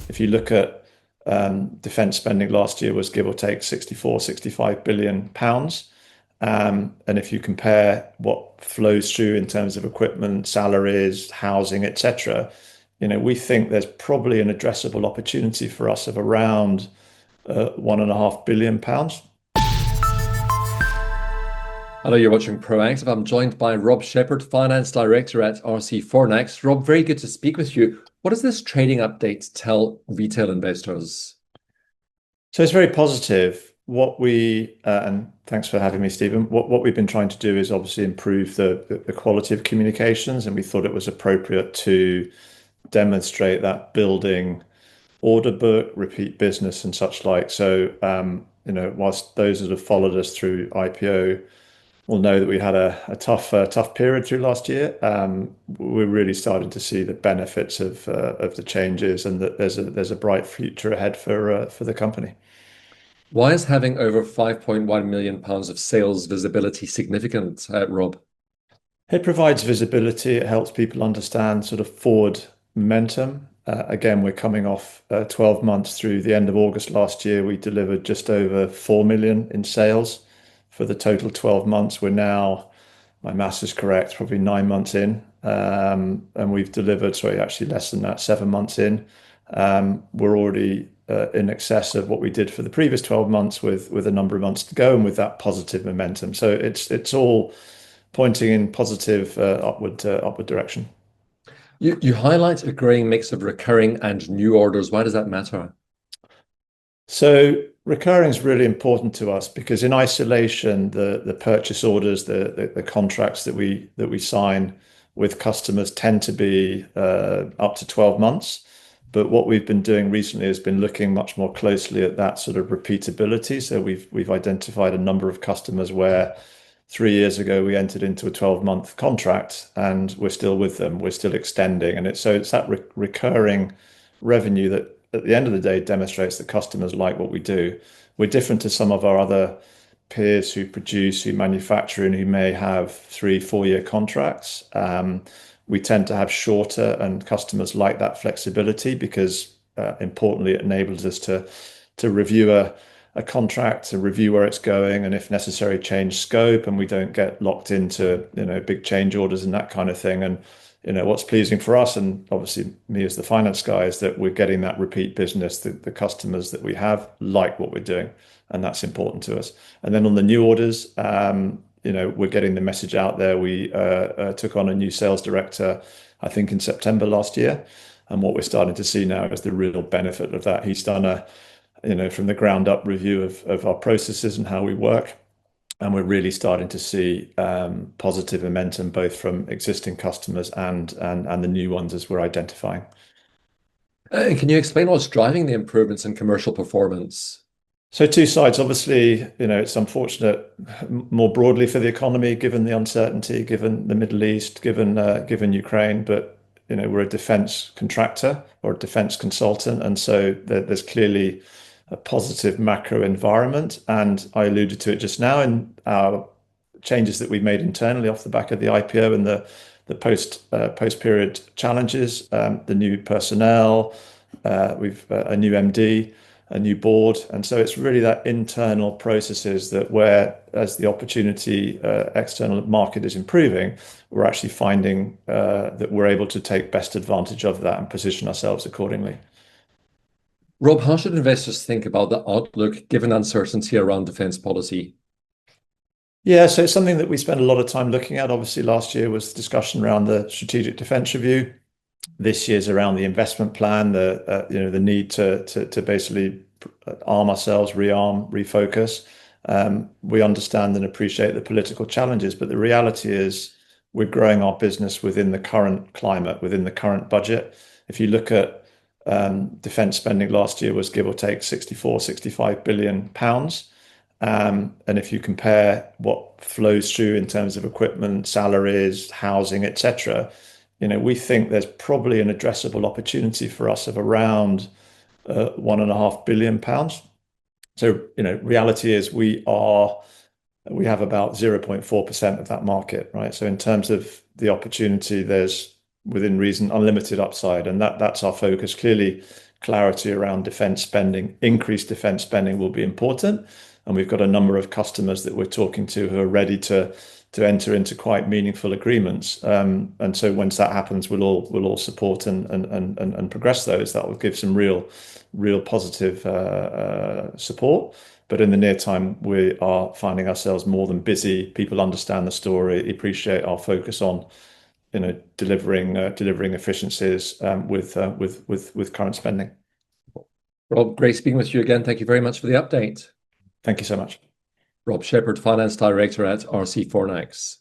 If you look at defense spending last year was give or take 65 billion pounds. And if you compare what flows through in terms of equipment, salaries, housing, etc., we think there's probably an addressable opportunity for us of around £1.5 billion. Hello, you're watching Proactive. I'm joined by Rob Shepherd, Finance Director at RC Fornax. Rob, very good to speak with you. What does this trading update tell retail investors? So it's very positive. And thanks for having me, Stephen. What we've been trying to do is obviously improve the quality of communications, and we thought it was appropriate to demonstrate that building order book, repeat business, and such like. So, whilst those that have followed us through IPO will know that we had a tough period through last year, we're really starting to see the benefits of the changes, and that there's a bright future ahead for the company. Why is having over £5.1 million of sales visibility significant, Rob? It provides visibility. It helps people understand sort of forward momentum. Again, we're coming off 12 months through the end of August last year. We delivered just over 4 million in sales for the total 12 months. We're now, my maths is correct, probably 9 months in. And we've delivered, sorry, actually less than that, 7 months in. We're already in excess of what we did for the previous 12 months with a number of months to go, and with that positive momentum. So it's all pointing in positive upward direction. You highlight a growing mix of recurring and new orders. Why does that matter? So recurring is really important to us because in isolation, the purchase orders, the contracts that we sign with customers tend to be up to 12 months. But what we've been doing recently has been looking much more closely at that sort of repeatability. So we've identified a number of customers where 3 years ago we entered into a 12-month contract, and we're still with them. We're still extending, and it's that recurring revenue that at the end of the day demonstrates that customers like what we do. We're different to some of our other peers who produce, who manufacture, and who may have 3-4 year contracts. We tend to have shorter, and customers like that flexibility because, importantly, it enables us to review a contract, to review where it's going, and if necessary, change scope, and we don't get locked into big change orders and that kind of thing. And what's pleasing for us, and obviously me as the finance guy, is that we're getting that repeat business. The customers that we have like what we're doing, and that's important to us. And then on the new orders, we're getting the message out there. We took on a new sales director, I think in September last year. And what we're starting to see now is the real benefit of that. He's done from the ground up review of our processes and how we work. And we're really starting to see positive momentum, both from existing customers and the new ones as we're identifying. Can you explain what's driving the improvements in commercial performance? So two sides. Obviously, it's unfortunate more broadly for the economy, given the uncertainty, given the Middle East, given Ukraine. But we're a defense contractor or a defense consultant, and so there's clearly a positive macro environment. And I alluded to it just now in our changes that we've made internally off the back of the IPO and the post period challenges, the new personnel, we've a new MD, a new board. And so it's really that internal processes that where, as the opportunity external market is improving, we're actually finding that we're able to take best advantage of that and position ourselves accordingly. Rob, how should investors think about the outlook given uncertainty around defense policy? Yeah, so it's something that we spent a lot of time looking at. Obviously, last year was discussion around the strategic defense review. This year's around the investment plan, the need to basically arm ourselves, rearm, refocus. We understand and appreciate the political challenges, but the reality is we're growing our business within the current climate, within the current budget. If you look at defense spending last year was give or take 65 billion pounds. And if you compare what flows through in terms of equipment, salaries, housing, etc., we think there's probably an addressable opportunity for us of around £1.5 billion. So, reality is we have about 0.4% of that market, right? So in terms of the opportunity, there's within reason unlimited upside, and that's our focus. Clearly, clarity around defense spending, increased defense spending will be important. And we've got a number of customers that we're talking to who are ready to enter into quite meaningful agreements. And so once that happens, we'll all support and progress those. That will give some real positive support. But in the near time, we are finding ourselves more than busy. People understand the story, appreciate our focus on delivering efficiencies with current spending. Rob, great speaking with you again. Thank you very much for the update. Thank you so much. Rob Shepherd, Finance Director at RC Fornax.